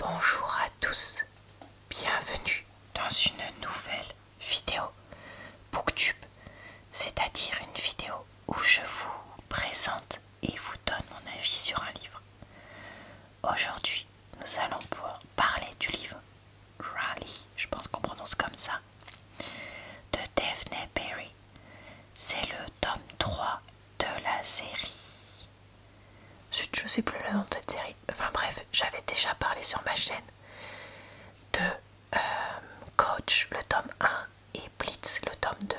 Bonjour à tous, bienvenue dans une nouvelle vidéo Booktube, c'est-à-dire une vidéo où je vous présente et vous donne mon avis sur un livre. Aujourd'hui, nous allons pouvoir parler du livre Raleigh, je pense qu'on prononce comme ça, de Daphne Perry. C'est le tome 3 de la série. Je sais plus le nom de cette série. Enfin bref, j'avais déjà parlé sur ma chaîne de Coach, le tome 1, et Blitz, le tome 2.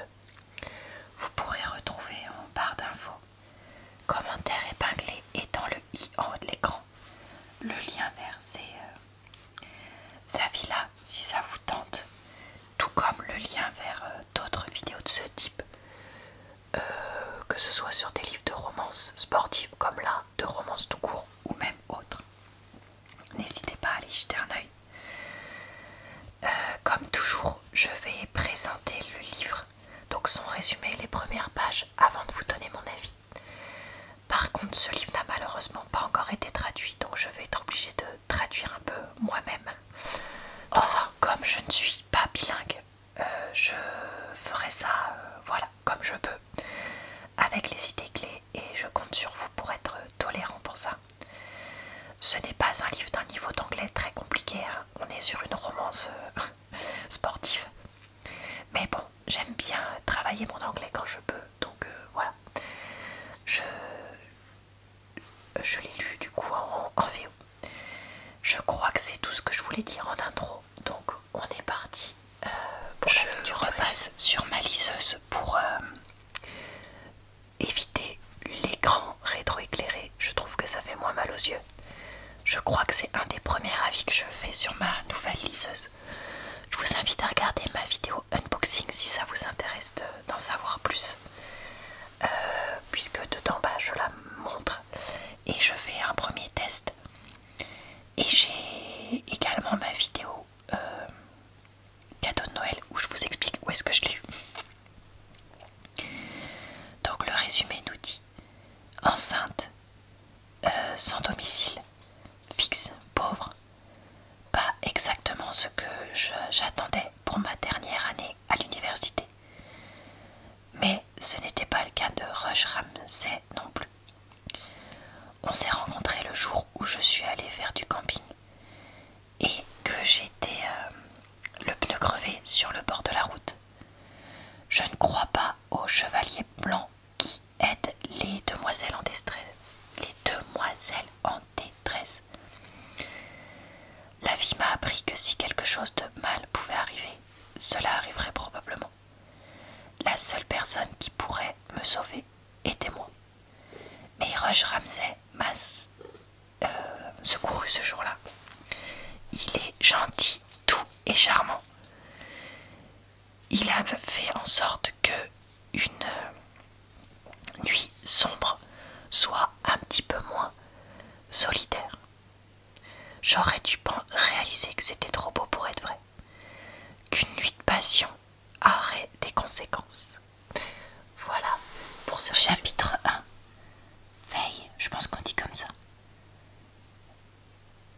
Vous pourrez retrouver en barre d'infos, commentaire épinglé et dans le i en haut de l'écran, le lien vers sa villa si ça vous tente, tout comme le lien vers d'autres vidéos de ce type, que ce soit sur des livres de romance sportive comme là, de romance tout court ou même autre. N'hésitez pas à aller jeter un œil. Comme toujours, je vais présenter le livre, donc son résumé, les premières pages, avant de vous donner mon avis. Par contre, ce livre n'a malheureusement pas encore été traduit, donc je vais être obligée de traduire un peu moi-même. Tout ça, comme je ne suis pas bilingue, je ferai ça, voilà, comme je peux, avec les idées clés, et je compte sur vous pour être tolérant pour ça. Ce n'est pas un livre d'un niveau d'anglais très compliqué, hein. On est sur une romance sportive. Mais bon, j'aime bien travailler mon anglais quand je peux, donc voilà. Je l'ai lu du coup en VO. Je crois que c'est tout ce que je voulais dire en intro, donc on est parti. Je repasse sur ma liseuse pour éviter l'écran rétroéclairé. Je trouve que ça fait moins mal aux yeux. Je crois que c'est un des premiers avis que je fais sur ma nouvelle liseuse. Je vous invite à regarder ma vidéo unboxing si ça vous intéresse d'en savoir plus. Puisque dedans je la montre et je fais un premier test. Et j'ai également ma vidéo cadeau de Noël où je vous explique où est-ce que je l'ai eu. Donc le résumé nous dit: enceinte, sans domicile fixe, pauvre, pas exactement ce que j'attendais pour ma dernière année à l'université. Mais ce n'était pas le cas de Rush Ramsey non plus. On s'est rencontrés le jour où je suis allée faire du camping et que j'étais le pneu crevé sur le bord de la route. Je ne crois pas aux chevaliers blancs qui aident les demoiselles en détresse. Les demoiselles en détresse. La vie m'a appris que si quelque chose de mal pouvait arriver, cela arriverait probablement. La seule personne qui pourrait me sauver était moi. Mais Rush Ramsey m'a secouru ce jour-là. Il est gentil, doux et charmant. Il a fait en sorte que une nuit sombre soit un petit peu moins solitaire. J'aurais dû réaliser que c'était trop beau pour être vrai. Qu'une nuit de passion aurait des conséquences. Voilà pour ce chapitre 1. Veille, je pense qu'on dit comme ça.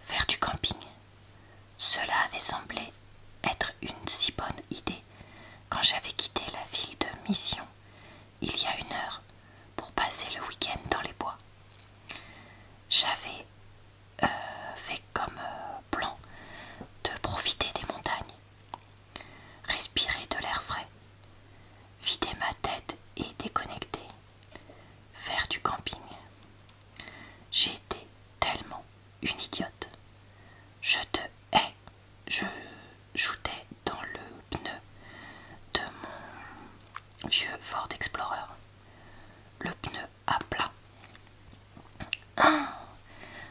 Faire du camping. Cela avait semblé être une si bonne idée quand j'avais quitté la ville de Mission il y a 1 heure pour passer le week-end dans les bois. J'avais fait comme plan de profiter des montagnes, respirer de l'air frais, vider ma tête et déconnecter, faire du camping. J'étais tellement une idiote. Je te hais. Je joutais dans le pneu de mon vieux Ford Explorer. Le pneu à plat.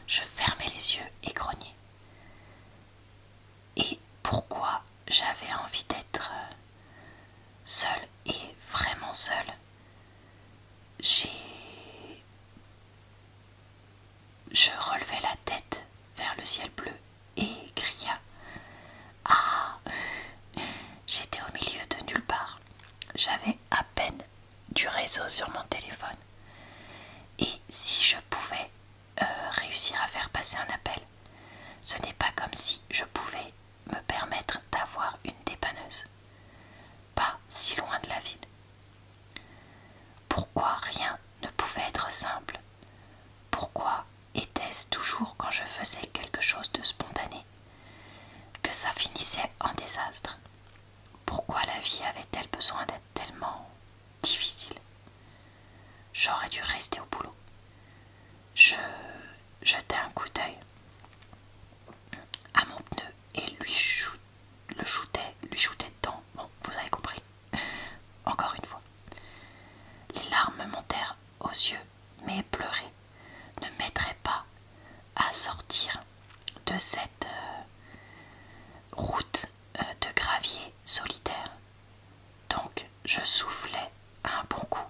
Je fermais les yeux et grognais. Et pourquoi j'avais envie d'être seule et vraiment seule, je relevai la tête vers le ciel bleu et cria: ah! J'étais au milieu de nulle part. J'avais à peine du réseau sur mon téléphone. Et si je pouvais réussir à faire passer un appel, ce n'est pas comme si je pouvais me permettre d'avoir une dépanneuse, pas si loin de la ville. Pourquoi rien ne pouvait être simple? Pourquoi était-ce toujours quand je faisais quelque chose de spontané que ça finissait en désastre? Pourquoi la vie avait-elle besoin d'être tellement difficile? J'aurais dû rester au boulot. Je jetai un coup d'œil à mon pneu et lui shootais dedans. Bon, vous avez compris. Encore une fois. Les larmes montèrent aux yeux, mais pleurer ne m'aiderait pas à sortir de cette route de gravier solitaire. Donc je soufflai un bon coup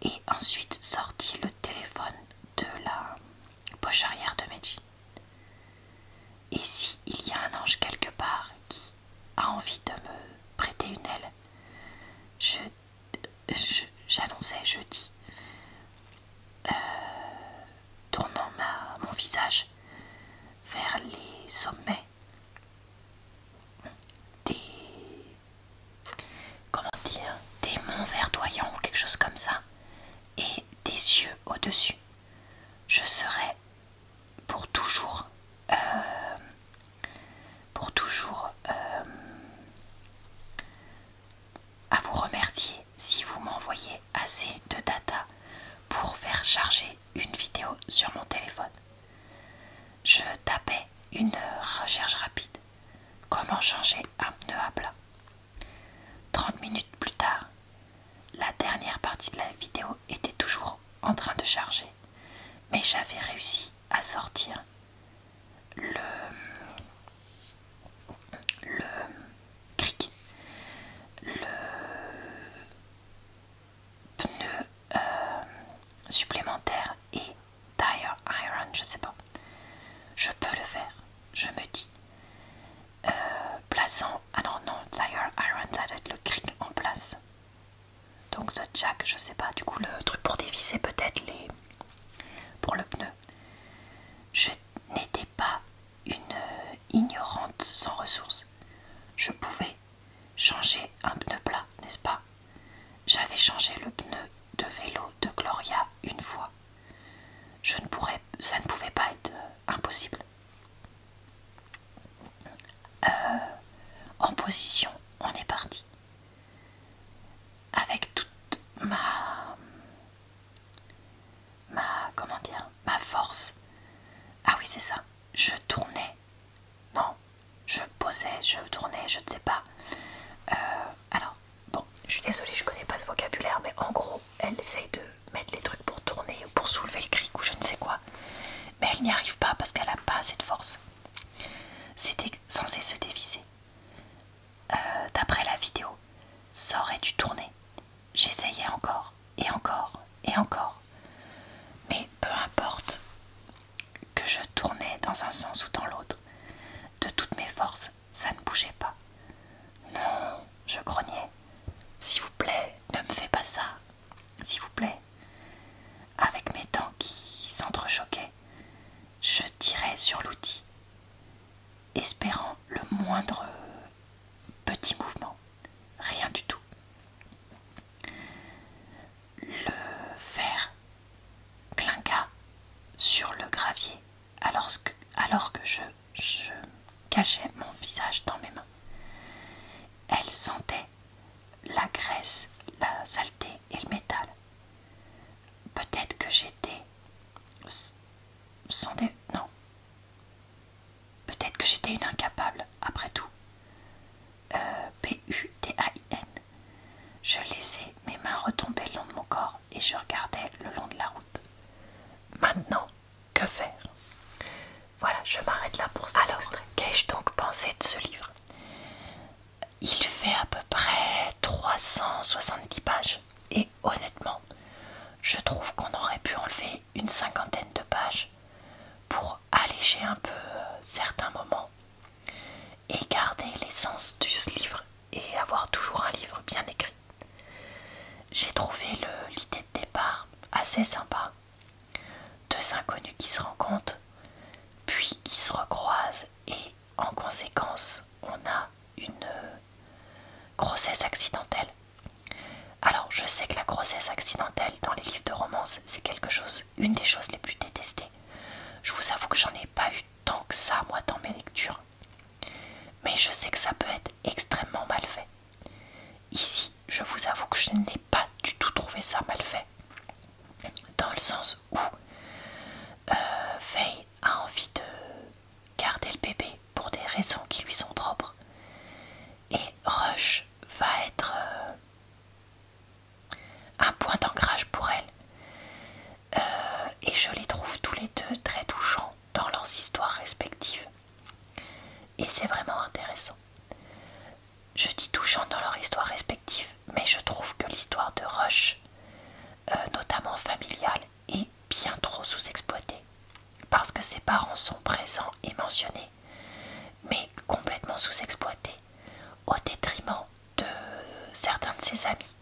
et ensuite sortis le téléphone de la poche arrière de mes jeans. Et si il y a un ange quelque part qui a envie de me prêter une aile, j'annonçais jeudi, tournant mon visage vers les sommets des monts verdoyants ou quelque chose comme ça, et des cieux au-dessus. Je serai pour toujours à vous remercier si vous m'envoyez assez de data pour faire charger une vidéo sur mon téléphone. Je tapais une recherche rapide. Comment changer un pneu à plat? 30 minutes plus tard, la dernière partie de la vidéo était toujours en train de charger, mais j'avais réussi à sortir le cric, le pneu supplémentaire et tire iron, je sais pas. Je peux le faire, je me dis. Plaçant, ah non, tire iron, ça doit être le cric en place. Donc le jack, je sais pas, du coup le truc pour dévisser peut-être pour le pneu. Je n'étais pas une ignorante sans ressources. Je pouvais changer un pneu plat, n'est-ce pas? J'avais changé le pneu de vélo de Gloria une fois. Ça ne pouvait pas être impossible. En position, on est parti. Avec toute ma force. Ah oui, c'est ça. Je tournais. Non, je posais, je tournais, je ne sais pas. Alors, bon, je suis désolée, je connais pas ce vocabulaire, mais en gros, elle essaye de mettre les trucs pour tourner ou pour soulever le cric ou je ne sais quoi. Mais elle n'y arrive pas parce qu'elle n'a pas assez de force. C'était censé se dévisser. D'après la vidéo, ça aurait dû tourner. J'essayais encore, et encore, et encore. Mais peu importe que je tournais dans un sens ou dans l'autre, de toutes mes forces, ça ne bougeait pas. Non, je grognais. S'il vous plaît, ne me fais pas ça. S'il vous plaît. Avec mes dents qui s'entrechoquaient, je tirais sur l'outil, espérant le moindre petit mouvement. Rien du tout. Le fer clinqua sur le gravier alors que je cachais mon visage dans mes mains. Elle sentait la graisse, la saleté et le métal. Peut-être que j'étais non. Peut-être que j'étais une incapable, après tout. P-U-T-A-I-N. Je laissais mes mains retomber le long de mon corps et je regardais le long de la route. Maintenant, que faire? Voilà, je m'arrête là pour cet extrait. Qu'ai-je donc pensé de ce livre? Il fait à peu près 370 pages et honnêtement, je trouve qu'on aurait pu enlever une cinquantaine de pages pour alléger un peu certains moments et garder l'essence de ce livre et avoir toujours un livre bien écrit. J'ai trouvé l'idée de départ assez sympa. Deux inconnus qui se rencontrent, puis qui se recroisent base et en conséquence on a une grossesse accidentelle. Alors je sais que la grossesse accidentelle dans les livres de romance c'est quelque chose, une des choses les plus détestées. Je vous avoue que j'en ai pas eu tant que ça moi dans mes lectures. Mais je sais que ça peut être extrêmement mal fait. Ici, je vous avoue que je n'ai pas du tout trouvé ça mal fait. Dans le sens où Faye a envie de garder le bébé pour des raisons qui lui sont propres. Et Rush va être un point d'ancrage pour elle. Et je les trouve tous les deux très touchants dans leurs histoires respectives. Et c'est vraiment intéressant. Je dis touchant dans leur histoire respective, mais je trouve que l'histoire de Rush, notamment familiale, est bien trop sous-exploitée. Parce que ses parents sont présents et mentionnés, mais complètement sous-exploités, au détriment de certains de ses amis,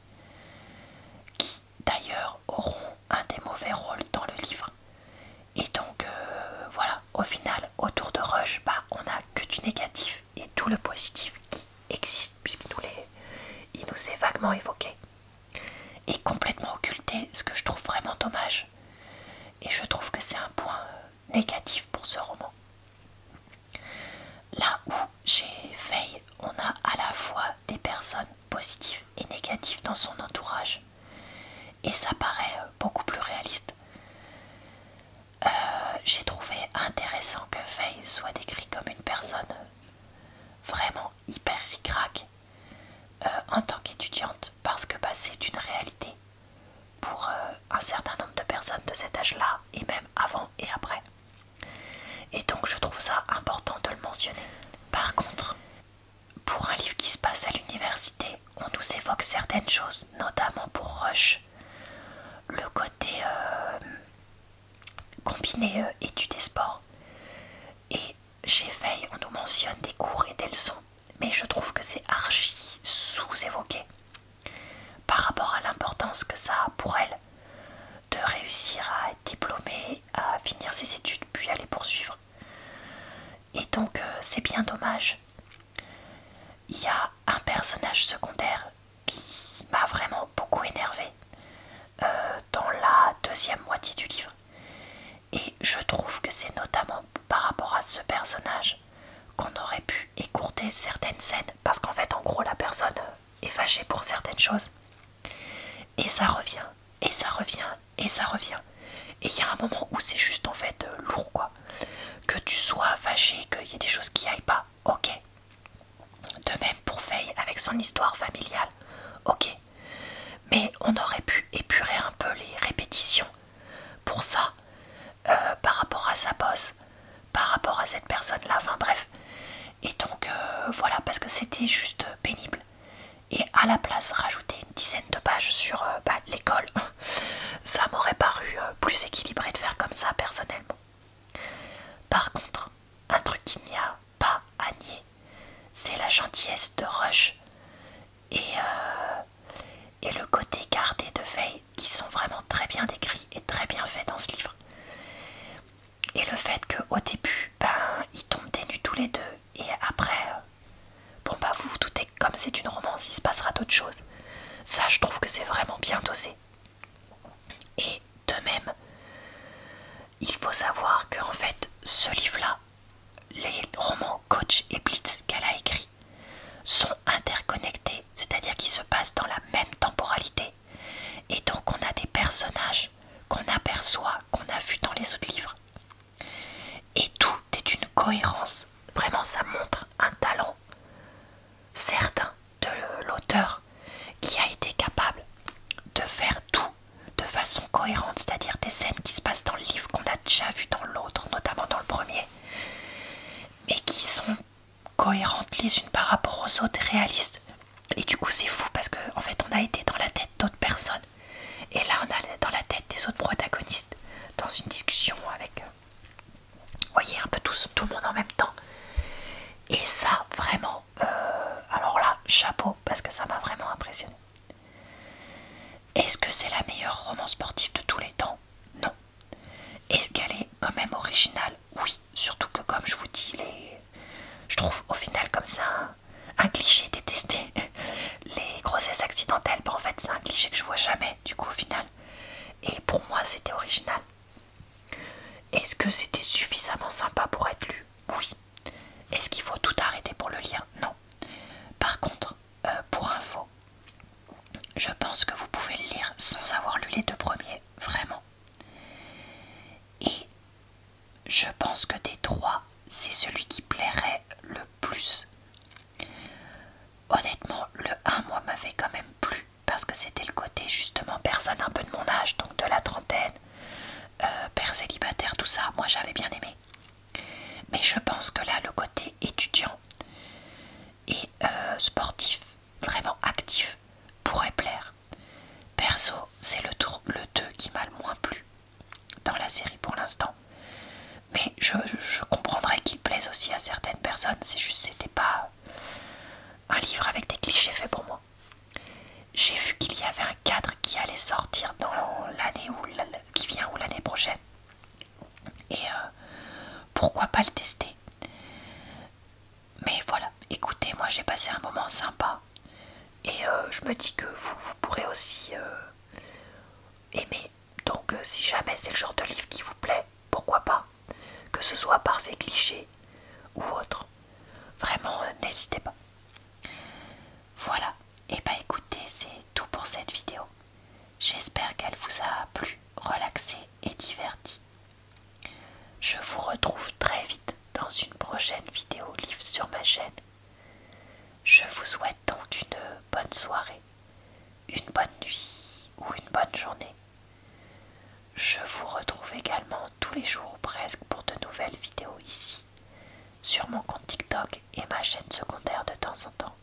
qui d'ailleurs auront un des mauvais rôles dans le livre. Et donc voilà, au final, autour de Rush, on n'a que du négatif et tout le positif qui existe, puisqu'il nous est vaguement évoqué et complètement occulté, ce que je trouve vraiment dommage. Et je trouve que c'est un point négatif pour ce roman. Là où chez Faye, on a à la fois des personnes positives et négatives dans son entourage, et ça paraît beaucoup plus réaliste. J'ai trouvé intéressant que Faye soit décrit comme une personne vraiment hyper ric-rac en tant qu'étudiante, parce que c'est une réalité pour un certain nombre de personnes de cet âge-là, et même avant et après. Et donc je trouve ça important de le mentionner. Par contre, pour un livre qui se passe à l'université, on nous évoque certaines choses, notamment pour Rush, le côté combiné études et sport. Et chez Faye, on nous mentionne des cours et des leçons, mais je trouve que c'est archi sous-évoqué par rapport à l'importance que ça a pour elle de réussir à être diplômée, à finir ses études puis à les poursuivre. Et donc c'est bien dommage. Il y a un personnage secondaire qui m'a vraiment beaucoup énervé dans la deuxième moitié du livre. Et je trouve que c'est notamment par rapport à ce personnage qu'on aurait pu écourter certaines scènes, parce qu'en fait en gros la personne est fâchée pour certaines choses et ça revient et ça revient et ça revient, et il y a un moment où c'est juste en fait lourd quoi, que tu sois fâché, qu'il y ait des choses qui aillent pas, ok. De même pour Faye avec son histoire familiale, ok, mais on aurait pu épurer un peu les répétitions pour ça, par rapport à sa boss, par rapport à cette personne là, enfin bref. Et donc voilà, parce que c'était juste pénible. Et à la place, rajouter une dizaine de pages sur l'école, ça m'aurait paru plus équilibré de faire comme ça personnellement. Par contre, un truc qu'il n'y a pas à nier, c'est la gentillesse de Rush et le côté gardé de Faye, qui sont vraiment très bien décrits et très bien faits dans ce livre. Et le fait qu'au début, ils tombent des nues tous les deux, et après, vous vous doutez que comme c'est une romance, il se passera d'autres choses. Ça, je trouve que c'est vraiment bien dosé. Et de même, il faut savoir que en fait, ce livre-là, les romans Coach et Blitz qu'elle a écrits, sont interconnectés, c'est-à-dire qu'ils se passent dans la même temporalité. Et donc on a des personnages qu'on aperçoit, qu'on a vus dans les autres livres. Et tout est une cohérence. Vraiment, ça montre un talent certain de l'auteur qui a été capable de faire tout de façon cohérente, c'est-à-dire des scènes qui se passent dans le livre qu'on a déjà vu dans l'autre, notamment dans le premier, mais qui sont cohérentes les unes par rapport aux autres, réalistes. Et du coup c'est fou parce que en fait on a été dans la tête d'autres personnes, et là on est dans la tête des autres protagonistes dans une discussion avec vous voyez, un peu tout le monde en même temps. Et ça vraiment alors là chapeau, parce que ça m'a vraiment impressionné. Est-ce que c'est la meilleure romance sportive de tous les temps? Non. Est-ce qu'elle est quand même originale? Oui, surtout que comme je vous dis, voilà, le côté étudiant et sportif, vraiment actif, pourrait plaire. Perso, c'est le 2 qui m'a le moins plu dans la série pour l'instant. Mais je comprendrais qu'il plaise aussi à certaines personnes, c'est juste c'était pas un livre avec des clichés faits pour moi. J'ai vu qu'il y avait un cadre qui allait sortir dans l'année qui vient ou l'année prochaine. Et pourquoi pas le tester. Mais voilà, écoutez, moi j'ai passé un moment sympa. Et je me dis que vous pourrez aussi aimer. Donc si jamais c'est le genre de livre qui vous plaît, pourquoi pas. Que ce soit par ses clichés ou autre. Vraiment, n'hésitez pas. Voilà, et bah écoutez, c'est tout pour cette vidéo. J'espère qu'elle vous a plu, relaxé et diverti. Je vous retrouve très vite dans une prochaine vidéo livre sur ma chaîne. Je vous souhaite donc une bonne soirée, une bonne nuit ou une bonne journée. Je vous retrouve également tous les jours ou presque pour de nouvelles vidéos ici, sur mon compte TikTok et ma chaîne secondaire de temps en temps.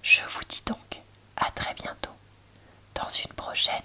Je vous dis donc à très bientôt dans une prochaine